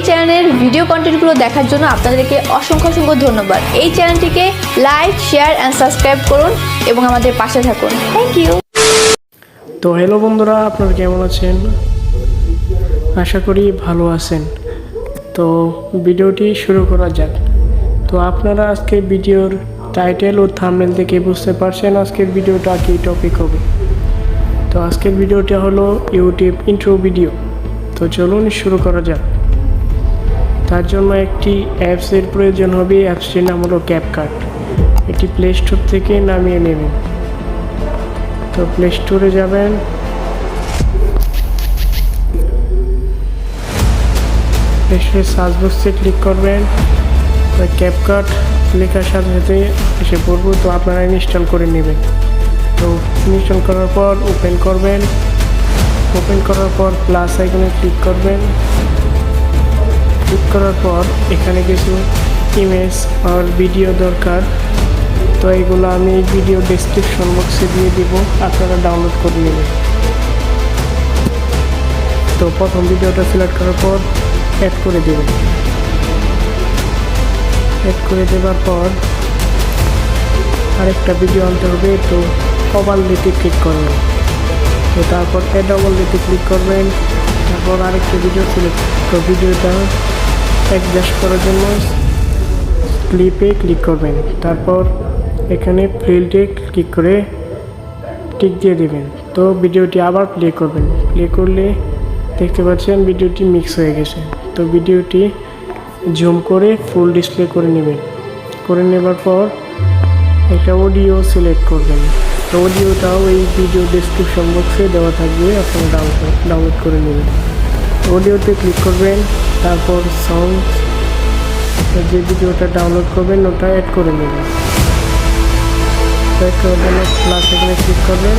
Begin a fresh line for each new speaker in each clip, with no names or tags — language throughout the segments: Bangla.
চ্যানেলের ভিডিও কন্টেন্টগুলো দেখার জন্য আপনাদেরকে অসংখ্য ধন্যবাদ। এই চ্যানেলটিকে লাইক, শেয়ার অ্যান্ড সাবস্ক্রাইব করুন এবং আমাদের পাশে থাকুন। Thank you.
তো হ্যালো বন্ধুরা, আপনারা কেমন আছেন? আশা করি ভালো আছেন। তো ভিডিওটি শুরু করা যাক। তো আপনারা আজকে ভিডিওর টাইটেল ও থাম্বনেল দেখে বুঝতে পারছেন আজকের ভিডিওটা কী টপিক হবে। তো আজকের ভিডিওটা হলো ইউটিউব ইন্ট্রো ভিডিও। তো চলুন শুরু করা যাক। তার জন্য একটি অ্যাপসের প্রয়োজন হবে। অ্যাপসটির নাম হলো CapCut। এটি প্লে স্টোর থেকে নামিয়ে নেবেন। তো প্লে স্টোরে যাবেন, প্লে স্টোরে সার্চ বক্সে ক্লিক করবেন। তো CapCut লেখার সাথে সাথে এসে পড়ব। তো আপনারা ইনস্টল করে নেবেন। তো ইনস্টল করার পর ওপেন করবেন। ওপেন করার পর প্লাস আইকনে ক্লিক করবেন। ক্লিক করার পর এখানে কিছু ইমেজ আর ভিডিও দরকার। তো এগুলো আমি ভিডিও ডেসক্রিপশন বক্সে দিয়ে দিব, আপনারা ডাউনলোড করে নেবেন। তো প্রথম ভিডিওটা সিলেক্ট করার পর অ্যাড করে দেবেন। অ্যাড করে দেওয়ার পর আরেকটা ভিডিও আনতে হবে। তো ওভারলেতে ক্লিক করবেন। তো তারপর অ্যাড ওভারলেতে ক্লিক করবেন। তারপর আরেকটা ভিডিও সিলেক্ট। তো ভিডিওটা অ্যাডজাস্ট করার জন্য ক্লিপে ক্লিক করবেন। তারপর এখানে ফিল্ডে ক্লিক করে টিক দিয়ে দেবেন। তো ভিডিওটি আবার প্লে করবেন। প্লে করলে দেখতে পাচ্ছেন ভিডিওটি মিক্স হয়ে গেছে। তো ভিডিওটি জুম করে ফুল ডিসপ্লে করে নেবেন। করে নেবার পর একটা অডিও সিলেক্ট করবেন। তো অডিওটাও এই ভিডিও ডেসক্রিপশন বক্সে দেওয়া থাকবে, আপনারা ডাউনলোড করে নেবেন। অডিওতে ক্লিক করবেন। তারপর সাউন্ড, যে ভিডিওটা ডাউনলোড করবেন ওটা অ্যাড করে নেবেন। প্লাস এখানে ক্লিক করবেন।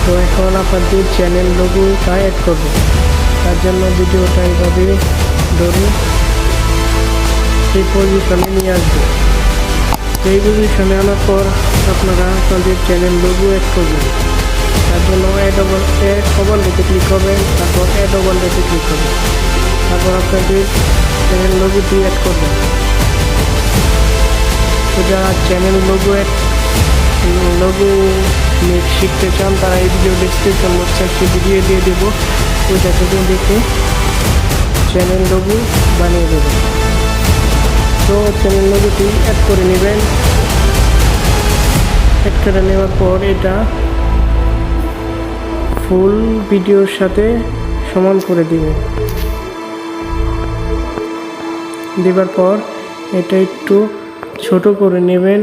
তো এখন আপনাদের চ্যানেল লোগোটা অ্যাড করবেন। তার জন্য ভিডিওটা এইভাবে ধরে এই পজিশনে নিয়ে আসবেন। এই পজিশনে আনার পর আপনারা আপনাদের চ্যানেল লোগো অ্যাড করবেন। তার জন্য অ্যাড ওভারলেতে ক্লিক করবেন। তারপর অ্যাড ওভারলেতে ক্লিক করবেন। তারপর আপনাদের চ্যানেল লোগোটি অ্যাড করবেন। তো যারা চ্যানেল লোগো শিখতে চান তারা এই ভিডিও ডেসক্রিপশন বক্সে একটি ভিডিও দিয়ে দেবো, ওইটা থেকে দেখে চ্যানেল লোগো বানিয়ে দেবেন। তো চ্যানেল লোগোটি অ্যাড করে নেবেন। অ্যাড করে নেওয়ার পর এটা ফুল ভিডিওর সাথে সমান করে দিবেন। দেবার পর এটা একটু ছোট করে নেবেন।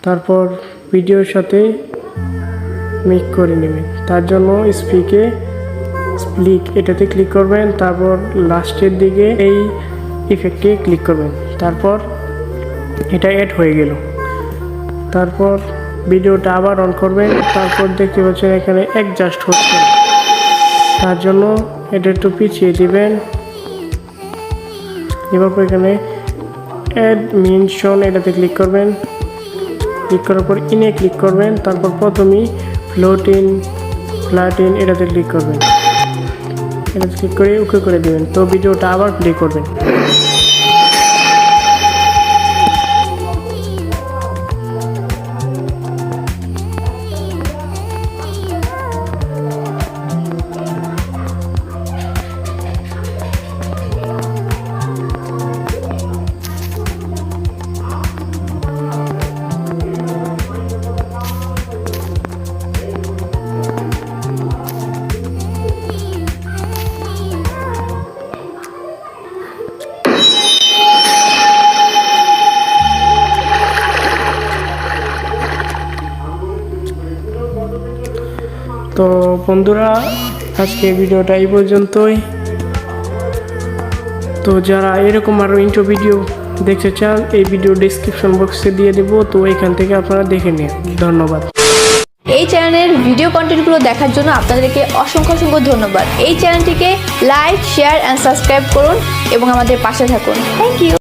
তারপর ভিডিওর সাথে মিক্স করে নেবেন। তার জন্য স্প্লিক এটাতে ক্লিক করবেন। তারপর লাস্টের দিকে এই ইফেক্টে ক্লিক করবেন। তারপর এটা অ্যাড হয়ে গেল। তারপর ভিডিওটা আবার অন করবেন। তারপর দেখতে পাচ্ছেন এখানে অ্যাডজাস্ট হচ্ছে। তার জন্য এটা একটু পিছিয়ে দিবেন। এবার এখানে অ্যাড মেনশন এটাতে ক্লিক করবেন। ক্লিক করার পর ইনে ক্লিক করবেন। তারপর প্রথমেই ফ্ল্যাট ইন এটাতে ক্লিক করবেন। এটাতে ক্লিক করে ওকে করে দেবেন। তো ভিডিওটা আবার প্লে করবেন। তো বন্ধুরা, আজকে ভিডিওটা এই পর্যন্তই। তো যারা এরকম আরও ইন্ট্রো ভিডিও দেখতে চান এই ভিডিও ডেসক্রিপশন বক্সে দিয়ে দেবো, তো এখান থেকে আপনারা দেখে নিন। ধন্যবাদ।
এই চ্যানেলের ভিডিও কন্টেন্টগুলো দেখার জন্য আপনাদেরকে অসংখ্য ধন্যবাদ। এই চ্যানেলটিকে লাইক, শেয়ার অ্যান্ড সাবস্ক্রাইব করুন এবং আমাদের পাশে থাকুন। Thank you.